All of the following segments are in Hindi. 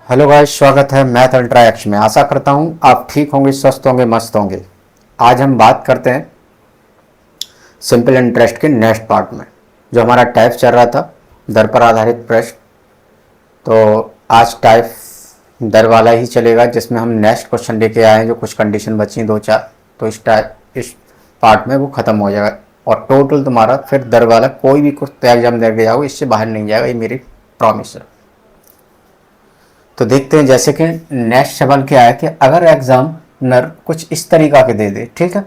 हेलो गाइस, स्वागत है मैथ अल्ट्रा एक्स में। आशा करता हूं आप ठीक होंगे, स्वस्थ होंगे, मस्त होंगे। आज हम बात करते हैं सिंपल इंटरेस्ट के नेक्स्ट पार्ट में। जो हमारा टाइप चल रहा था दर पर आधारित प्रश्न, तो आज टाइप दर वाला ही चलेगा, जिसमें हम नेक्स्ट क्वेश्चन लेके आए हैं। जो कुछ कंडीशन बची हैं, 2-4, तो इस पार्ट में वो ख़त्म हो जाएगा और टोटल तुम्हारा फिर दर वाला कोई भी कुछ एग्जाम दे के जाओगे, इससे बाहर नहीं जाएगा, ये मेरी प्रॉमिस है। तो देखते हैं, जैसे कि नेक्स्ट सवाल क्या है कि अगर एग्जामिनर कुछ इस तरीका के दे दे, ठीक है,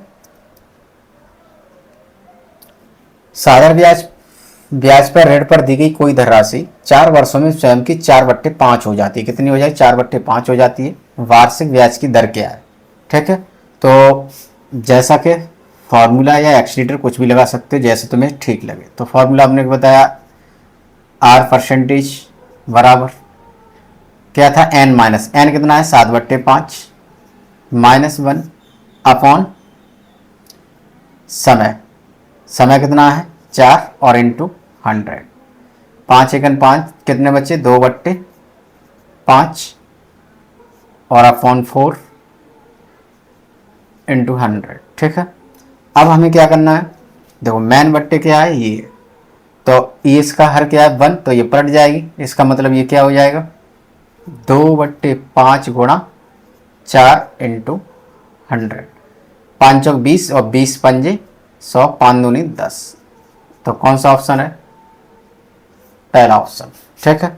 साधारण ब्याज पर ऋण पर दी गई कोई धनराशि 4 वर्षों में स्वयं की 4/5 हो जाती है। कितनी हो जाएगी? 4/5 हो जाती है। वार्षिक ब्याज की दर क्या है? ठीक है, तो जैसा कि फॉर्मूला या एक्सीलेटर कुछ भी लगा सकते हो, जैसे तुम्हें ठीक लगे। तो फॉर्मूला हमने बताया, R% बराबर क्या था? n कितना है? 7/5 -1 अपॉन समय कितना है? 4 और इंटू 100। 5 एकन 5 कितने बच्चे? 2/5 और अपॉन 4 इंटू 100। ठीक है, अब हमें क्या करना है? देखो मैन बट्टे क्या है? ये, तो ये इसका हर क्या है? 1, तो ये पलट जाएगी। इसका मतलब ये क्या हो जाएगा? 2/5 गुणा 4 इंटू 100। 5 चौक 20 और 20 पंजे 100, 5 दूनी 10। तो कौन सा ऑप्शन है? पहला ऑप्शन। ठीक है,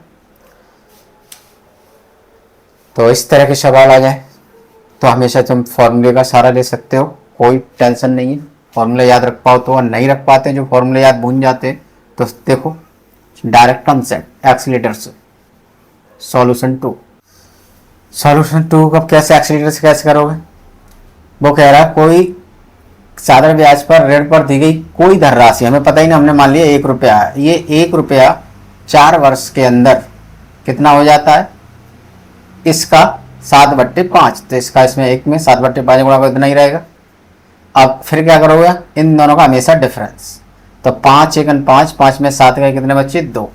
तो इस तरह के सवाल आ जाए तो हमेशा तुम फॉर्मूले का सहारा ले सकते हो, कोई टेंशन नहीं है। फॉर्मूला याद रख पाओ तो, और नहीं रख पाते जो फॉर्मूले याद भूल जाते तो देखो डायरेक्ट कंसेप्ट एक्सीलेटर से सॉल्यूशन 2 कब कैसे एक्सीलेटर से कैसे करोगे? वो कह रहा है कोई साधारण ब्याज पर ऋण पर दी गई कोई धनराशि, हमें पता ही नहीं, हमने मान लिया 1 रुपया है। ये 1 रुपया 4 वर्ष के अंदर कितना हो जाता है? इसका 7/5। तो इसका इसमें एक में 7/5 गुणा इतना ही रहेगा। अब फिर क्या करोगे? इन दोनों का हमेशा डिफरेंस। तो 5 एकन 5, 5 में 7 गए, कितने बच्चे? 2।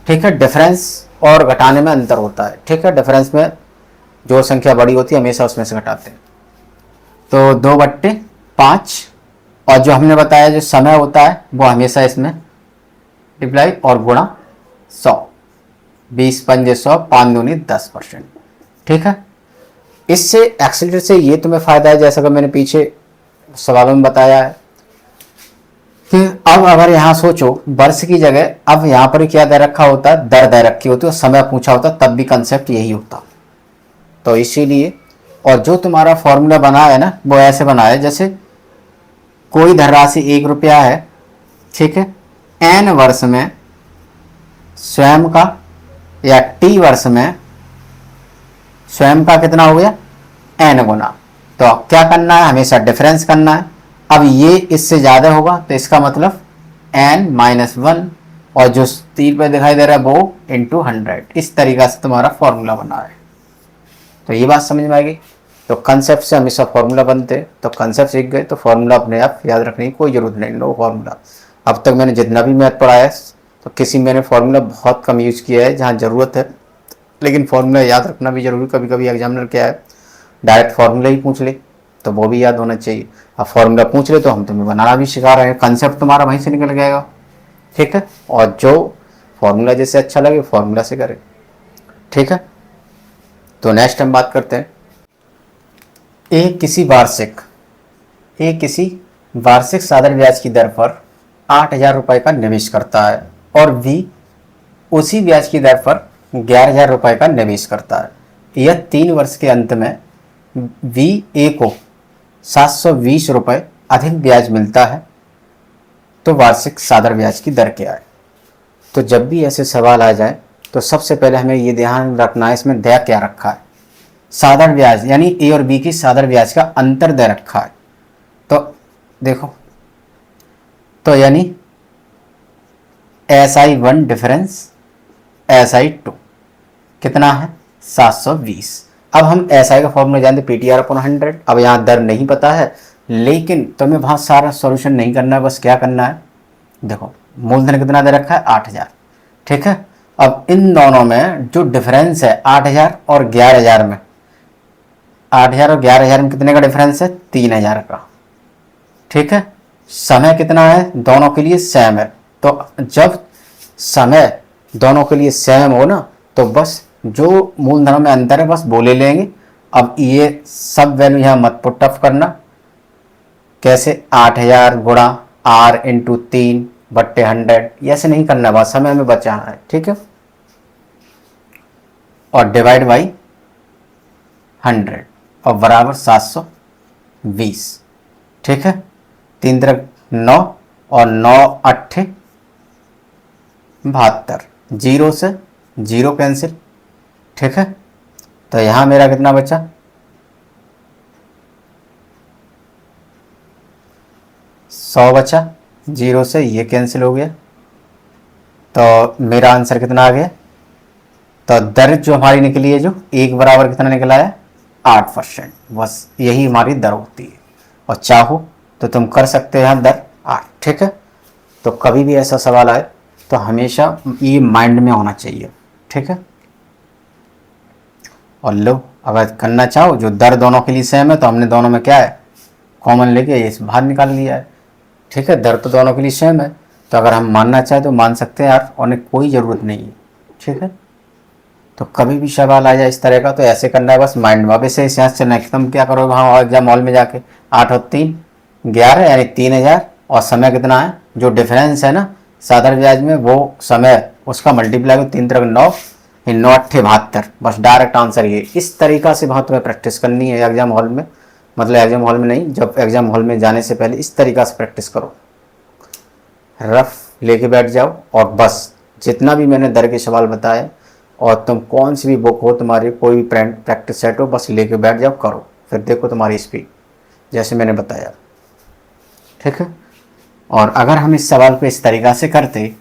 ठीक है, डिफरेंस और घटाने में अंतर होता है। ठीक है, डिफरेंस में जो संख्या बड़ी होती है हमेशा उसमें से घटाते हैं। तो 2/5, और जो हमने बताया जो समय होता है वो हमेशा इसमें डिप्लाई और गुणा 100। 20 पंजे 100, 5 दूनी 10%। ठीक है, इससे एक्सीलेटर से ये तुम्हें फायदा है, जैसा कि मैंने पीछे सवालों में बताया है कि अब अगर यहाँ सोचो वर्ष की जगह अब यहाँ पर क्या दे रखा होता है? दर दे रखी होती है, और समय पूछा होता, तब भी कंसेप्ट यही होता। तो इसीलिए, और जो तुम्हारा फॉर्मूला बना है ना, वो ऐसे बना है जैसे कोई धनराशि 1 रुपया है, ठीक है, n वर्ष में स्वयं का, या t वर्ष में स्वयं का कितना हो गया? n गुना। तो क्या करना है? हमेशा डिफरेंस करना है। अब ये इससे ज़्यादा होगा तो इसका मतलब n-1, और जो 3 पे दिखाई दे रहा है वो इंटू 100। इस तरीका से तुम्हारा फॉर्मूला बना है। तो ये बात समझ में आएगी। तो कंसेप्ट से हमेशा फॉर्मूला बनते, तो कंसेप्ट सीख गए तो फॉर्मूला अपने आप याद रखने की कोई ज़रूरत नहीं। No formula. अब तक मैंने जितना भी मैथ पढ़ाया तो किसी मैंने फॉर्मूला बहुत कम यूज़ किया है, जहाँ ज़रूरत है, लेकिन फॉर्मूला याद रखना भी जरूरी। कभी कभी एग्जामिनर क्या है, डायरेक्ट फॉर्मूला ही पूछ ले, तो वो भी याद होना चाहिए। अब फॉर्मूला पूछ ले तो हम तुम्हें बनाना भी सिखा रहे हैं, कंसेप्ट तुम्हारा वहीं से निकल जाएगा। ठीक है, और जो फॉर्मूला जैसे अच्छा लगे फॉर्मूला से करें। ठीक है, तो नेक्स्ट हम बात करते हैं, ए किसी वार्षिक साधारण ब्याज की दर पर 8,000 रुपये का निवेश करता है, और बी उसी ब्याज की दर पर 11,000 रुपये का निवेश करता है। यह 3 वर्ष के अंत में VA को 720 रुपये अधिक ब्याज मिलता है, तो वार्षिक साधारण ब्याज की दर क्या है? तो जब भी ऐसे सवाल आ जाए तो सबसे पहले हमें ये ध्यान रखना है, इसमें दे क्या रखा है? साधारण ब्याज, यानी A और B की साधारण ब्याज का अंतर दे रखा है। तो देखो, तो यानी SI1 डिफरेंस SI2 कितना है? 720। अब हम SI का फॉर्मूला जानते, PTR/100। अब यहाँ दर नहीं पता है, लेकिन तुम्हें वहाँ सारा सॉल्यूशन नहीं करना है, बस क्या करना है? देखो मूलधन कितना दे रखा है? 8,000। ठीक है, अब इन दोनों में जो डिफरेंस है 8,000 और 11,000 में, 8,000 और 11,000 में कितने का डिफरेंस है? 3,000 का। ठीक है, समय कितना है? दोनों के लिए सेम है। तो जब समय दोनों के लिए सेम हो ना, तो बस जो मूलधनों में अंतर है बस वो ले लेंगे। अब ये सब वैल्यू यहाँ मत पुट अप करना। कैसे? 8,000 गुणा R इंटू 3/100, ऐसे नहीं करना, बस समय में बचाना है। ठीक है, और डिवाइड बाई 100 और बराबर 720। ठीक है, 3 त्रिक 9 और 9 8 72, जीरो से जीरो कैंसिल। ठीक है, तो यहां मेरा कितना बचा? 100 बचा, जीरो से ये कैंसिल हो गया। तो मेरा आंसर कितना आ गया? तो दर जो हमारी निकली है, जो एक बराबर कितना निकला है? 8%। बस यही हमारी दर होती है, और चाहो तो तुम कर सकते हो यहाँ दर 8। ठीक है, तो कभी भी ऐसा सवाल आए तो हमेशा ये माइंड में होना चाहिए। ठीक है, और लो, अगर करना चाहो जो दर दोनों के लिए सेम है, तो हमने दोनों में क्या है? कॉमन लेके ये बाहर निकाल लिया है। ठीक है, दर तो दोनों के लिए सेम है, तो अगर हम मानना चाहें तो मान सकते हैं यार, उन्हें कोई ज़रूरत नहीं है। ठीक है, तो कभी भी सवाल आ जाए इस तरह का तो ऐसे करना है, बस माइंड में। अब इसे यहाँ से चलना है, तुम क्या करो वहाँ एग्जाम हॉल में जाके 8 और 3 11 यानी 3,000, और समय कितना है? जो डिफरेंस है ना साधारण ब्याज में, वो समय उसका मल्टीप्लाई को 3 त्रिक 9, 9 8 72। बस डायरेक्ट आंसर ये। इस तरीका से बहुत तुम्हें प्रैक्टिस करनी है एग्जाम हॉल में, मतलब एग्जाम हॉल में नहीं, जब एग्जाम हॉल में जाने से पहले इस तरीका से प्रैक्टिस करो। रफ लेके बैठ जाओ, और बस जितना भी मैंने दर के सवाल बताए, और तुम कौन सी भी बुक हो तुम्हारी, कोई भी प्रैक्टिस सेट हो, बस लेके बैठ जाओ, करो, फिर देखो तुम्हारी स्पीड जैसे मैंने बताया। ठीक है, और अगर हम इस सवाल को इस तरीका से करते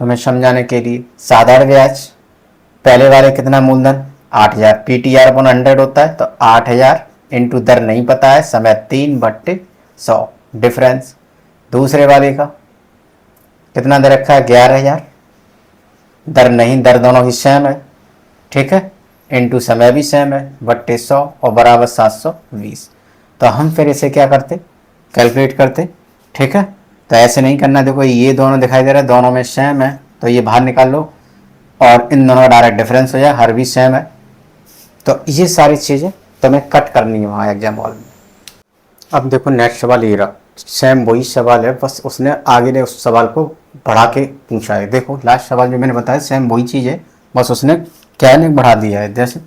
तो मैं समझाने के लिए, साधारण ब्याज पहले वाले कितना मूलधन? 8,000, PTR/100 होता है, तो 8,000 इंटू दर नहीं पता है, समय 3/100 डिफरेंस। दूसरे वाले का कितना दर रखा है? 11,000, दर नहीं, दर दोनों ही सेम है। ठीक है, इंटू समय भी सेम है, बट्टे 100 और बराबर 720। तो हम फिर इसे क्या करते? कैलकुलेट करते। ठीक है, तो ऐसे नहीं करना। देखो ये दोनों दिखाई दे रहा है, दोनों में सेम है, तो ये बाहर निकाल लो, और इन दोनों का डायरेक्ट डिफरेंस हो जाए, हर भी सेम है। तो ये सारी चीज़ें तुम्हें कट करनी है वहाँ एग्जाम हॉल में। अब देखो नेक्स्ट सवाल ये रहा, सेम वही सवाल है, बस उसने आगे ने उस सवाल को बढ़ा के पूछा है। देखो लास्ट सवाल जो मैंने बताया सेम वही चीज़ है, बस उसने क्या ने बढ़ा दिया है। जैसे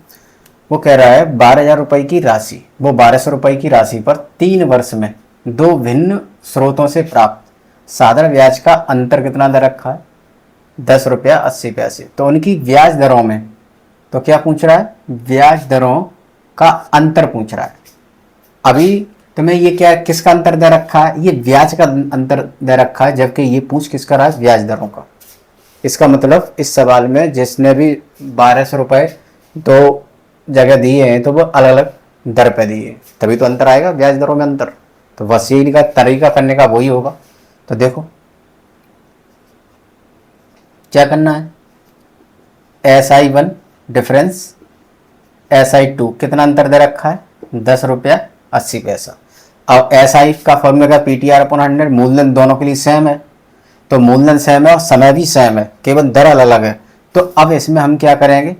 वो कह रहा है 12,000 रुपये की राशि, वो 1,200 रुपये की राशि पर 3 वर्ष में 2 भिन्न स्रोतों से प्राप्त साधारण ब्याज का अंतर कितना दर रखा है? 10 रुपया 80 पैसे। तो उनकी ब्याज दरों में, तो क्या पूछ रहा है? ब्याज दरों का अंतर पूछ रहा है। अभी तुम्हें ये क्या, किसका अंतर दे रखा है? ये ब्याज का अंतर दे रखा है, जबकि ये पूछ किसका रहा है? ब्याज दरों का। इसका मतलब इस सवाल में जिसने भी 1,200 रुपये 2 जगह दिए हैं, तो वो अलग अलग दर पे दिए, तभी तो अंतर आएगा ब्याज दरों में अंतर। तो बस यही का तरीका करने का वही होगा। तो देखो क्या करना है? SI1 डिफरेंस, SI2 कितना अंतर दे रखा है? 10 रुपया 80 पैसा। अब SI का फॉर्मूला का PTR/100, मूलधन दोनों के लिए सेम है, तो मूलधन सेम है और समय भी सेम है, केवल दर अलग अलग है। तो अब इसमें हम क्या करेंगे?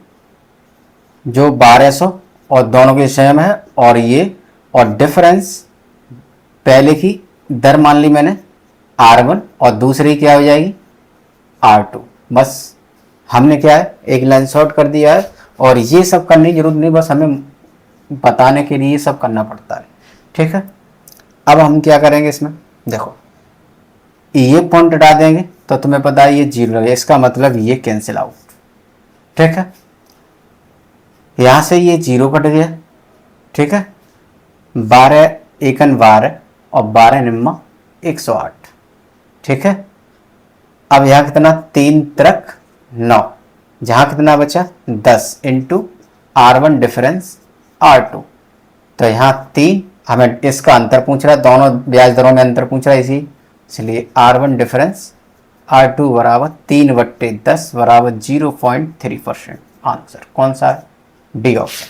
जो 1,200 और दोनों के सेम है, और ये और डिफरेंस, पहले की दर मान ली मैंने R1 और दूसरी क्या हो जाएगी? R2। बस हमने क्या है? एक लाइन शॉर्ट कर दिया है, और ये सब करने की जरूरत नहीं, बस हमें बताने के लिए ये सब करना पड़ता है। ठीक है, अब हम क्या करेंगे इसमें? देखो ये पॉइंट हटा देंगे तो तुम्हें पता है ये 0 है, इसका मतलब ये कैंसिल आउट। ठीक है, यहां से ये 0 कट गया। ठीक है, 12 एकन 12 और 12 निम्मा 108। ठीक है, अब यहाँ कितना? 3 त्रिक 9, जहाँ कितना बचा? 10 इंटू R1 डिफरेंस R2। तो यहाँ 3, हमें इसका अंतर पूछ रहा है, दोनों ब्याज दरों में अंतर पूछ रहा है, इसलिए R1 डिफरेंस R2 बराबर 3/10 बराबर 0.3%। आंसर कौन सा है? D option.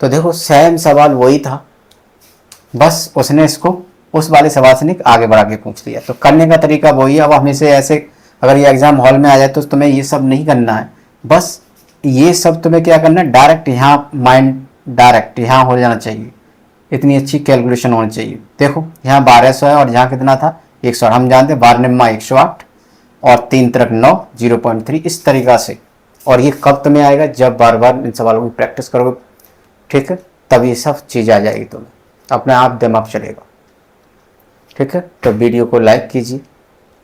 तो देखो सेम सवाल वही था, बस उसने इसको उस वाले सवाल से नहीं आगे बढ़ा के पूछ लिया। तो करने का तरीका वही है। अब हमेशा ऐसे अगर ये एग्जाम हॉल में आ जाए तो तुम्हें ये सब नहीं करना है, बस ये सब तुम्हें क्या करना है, डायरेक्ट यहाँ माइंड डायरेक्ट यहाँ हो जाना चाहिए। इतनी अच्छी कैलकुलेशन होनी चाहिए। देखो यहाँ 1200 है और यहाँ कितना था 108। हम जानते हैं 12 निम्मा 108 और 3 तरक 9 0.3 इस तरीका से। और ये कब तुम्हें आएगा? जब बार बार इन सवालों की प्रैक्टिस करोगे, ठीक है, तब ये सब चीज़ आ जाएगी, तुम्हें अपने आप दिमाग चलेगा। ठीक है, तो वीडियो को लाइक कीजिए,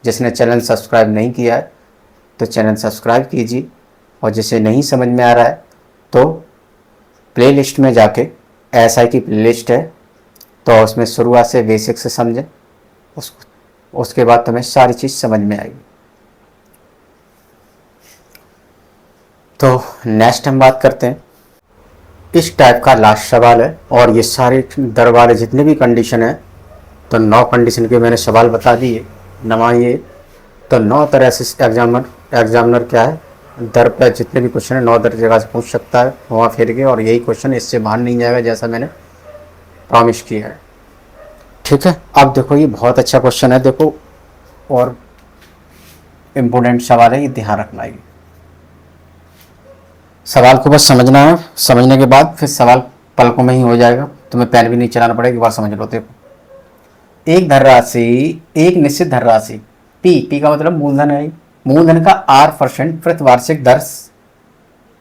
जिसने चैनल सब्सक्राइब नहीं किया है तो चैनल सब्सक्राइब कीजिए, और जिसे नहीं समझ में आ रहा है तो प्लेलिस्ट में जाके SI की प्लेलिस्ट है, तो उसमें शुरुआत से बेसिक से समझें, उसके बाद तुम्हें सारी चीज़ समझ में आएगी। तो नेक्स्ट हम बात करते हैं, इस टाइप का लास्ट सवाल है, और ये सारे दर वाले जितने भी कंडीशन है, तो 9 कंडीशन के मैंने सवाल बता दिए, नवाइए। तो 9 तरह से एग्जामिनर क्या है, दर पर जितने भी क्वेश्चन है 9 जगह से पूछ सकता है वहाँ फिर के, और यही क्वेश्चन इससे बाहर नहीं जाएगा, जैसा मैंने प्रॉमिस किया है। ठीक है, अब देखो ये बहुत अच्छा क्वेश्चन है, देखो, और इम्पोर्टेंट सवाल है, ये ध्यान रखना है। सवाल को बस समझना है, समझने के बाद फिर सवाल पलकों में ही हो जाएगा, तुम्हें पेन भी नहीं चलाना पड़ेगा, एक बार समझ लो। देखो एक धनराशि, एक निश्चित धनराशि पी का मतलब मूलधन है, मूलधन का 8% प्रतिवार्षिक दर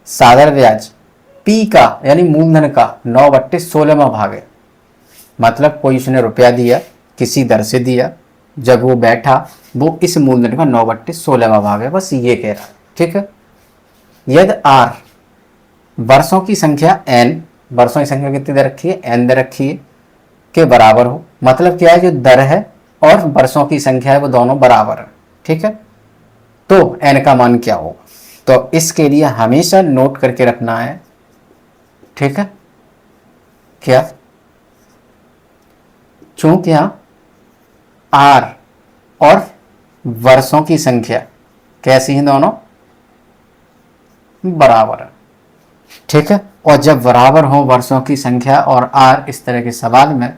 साधारण ब्याज पी का यानी मूलधन का 9/16वां भाग है। मतलब कोई उसने रुपया दिया, किसी दर से दिया, जब वो बैठा वो इस मूलधन का 9/16वां भाग है, बस ये कह रहा है। ठीक है, यदि R वर्षों की संख्या n, वर्षों की संख्या कितनी दे रखी है? n दे रखी है, के बराबर हो। मतलब क्या है, जो दर है और वर्षों की संख्या है वो दोनों बराबर है। ठीक है, तो n का मान क्या होगा? तो इसके लिए हमेशा नोट करके रखना है। ठीक है, क्या? चूंकि यहाँ R और वर्षों की संख्या कैसी है, दोनों बराबर है। ठीक है, और जब बराबर हो वर्षों की संख्या और R इस तरह के सवाल में,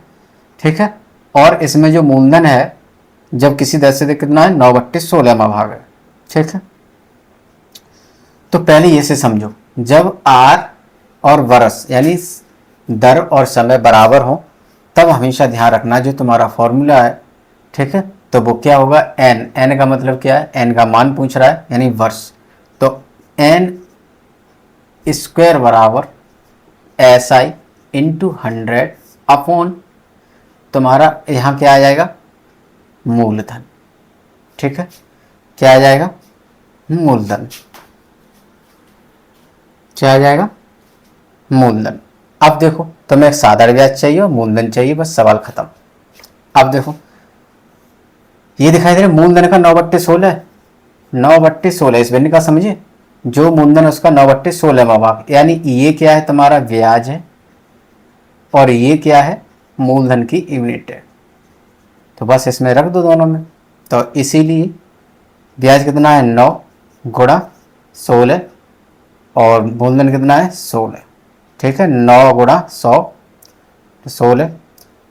ठीक है, और इसमें जो मूलधन है जब किसी दर से कितना है 9/16वां भाग है। ठीक है, तो पहले ये से समझो, जब R और वर्ष यानी दर और समय बराबर हो तब हमेशा ध्यान रखना जो तुम्हारा फॉर्मूला है। ठीक है, तो वो क्या होगा? n का मतलब क्या है? n का मान पूछ रहा है यानी वर्ष, तो n स्क्वायर बराबर SI इंटू 100 अपॉन तुम्हारा यहाँ क्या आ जाएगा? मूलधन। ठीक है, क्या आ जाएगा? मूलधन। क्या आ जाएगा? मूलधन। अब देखो तुम्हें एक साधारण ब्याज चाहिए और मूलधन चाहिए, बस सवाल खत्म। अब देखो ये दिखाई दे रहा है मूलधन का 9/16, 9/16 इस बिंदु का समझिए, जो मूलधन है उसका 9/16वां भाग, यानी ये क्या है? तुम्हारा ब्याज है, और ये क्या है? मूलधन की यूनिट है। तो बस इसमें रख दो दोनों में, तो इसीलिए ब्याज कितना है? 9 गुणा 16, और मूलधन कितना है? 16। ठीक है, 9 गुणा 100 तो 16।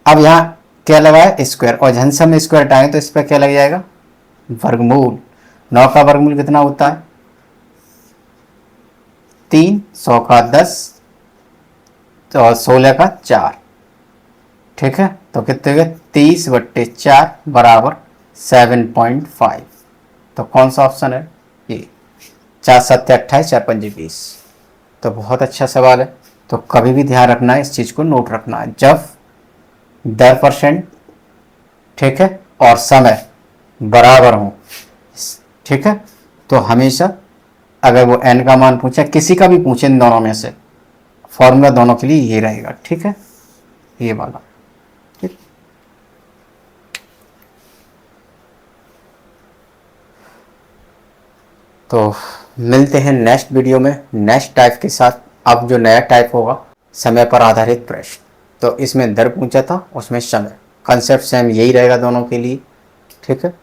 अब यहाँ क्या लगा है? स्क्वायर, और झंसा में स्क्वायर हटाएंगे तो इस पर क्या लग जाएगा? वर्गमूल। 9 का वर्गमूल कितना होता है? 3, 100 का 10 और 16 का 4। ठीक है, तो कितने गए? 30/4 बराबर 7.5। तो कौन सा ऑप्शन है? ये 4 7 28, 4 5 20। तो बहुत अच्छा सवाल है, तो कभी भी ध्यान रखना है, इस चीज़ को नोट रखना है, जब दर %, ठीक है, और समय बराबर हो, ठीक है, तो हमेशा अगर वो n का मान पूछे, किसी का भी पूछे इन दोनों में से, फॉर्मूला दोनों के लिए ये रहेगा। ठीक है, ये वाला। ठीक, तो मिलते हैं नेक्स्ट वीडियो में नेक्स्ट टाइप के साथ। अब जो नया टाइप होगा समय पर आधारित प्रश्न, तो इसमें दर पूछा था, उसमें समय, कंसेप्ट सेम यही रहेगा दोनों के लिए। ठीक है,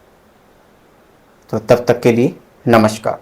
तो तब तक के लिए नमस्कार।